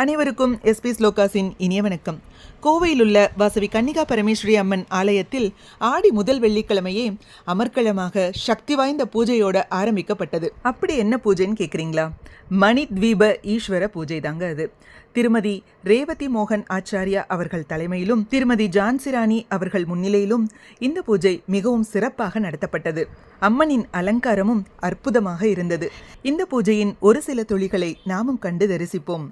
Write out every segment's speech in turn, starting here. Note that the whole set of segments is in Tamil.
அனைவருக்கும் எஸ்பி ஸ்லோகாஸின் இனிய வணக்கம். கோவையில் உள்ள வாசவி கன்னிகா பரமேஸ்வரி அம்மன் ஆலயத்தில் ஆடி முதல் வெள்ளிக்கிழமையே அமர்க்களமாக சக்தி வாய்ந்த பூஜையோட ஆரம்பிக்கப்பட்டது. அப்படி என்ன பூஜைன்னு கேட்குறீங்களா? மணித்வீப ஈஸ்வர பூஜை தாங்க அது. திருமதி ரேவதி மோகன் ஆச்சாரியா அவர்கள் தலைமையிலும் திருமதி ஜான்சிராணி அவர்கள் முன்னிலையிலும் இந்த பூஜை மிகவும் சிறப்பாக நடத்தப்பட்டது. அம்மனின் அலங்காரமும் அற்புதமாக இருந்தது. இந்த பூஜையின் ஒரு சில துளிகளை நாமும் கண்டு தரிசிப்போம்.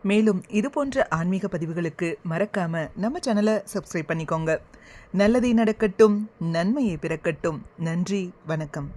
மேலும் இது போன்ற ஆன்மீக பதிவுகளுக்கு மறக்காம நம்ம சேனலை சப்ஸ்கிரைப் பண்ணிக்கோங்க. நல்லதே நடக்கட்டும், நன்மையே பிறக்கட்டும். நன்றி, வணக்கம்.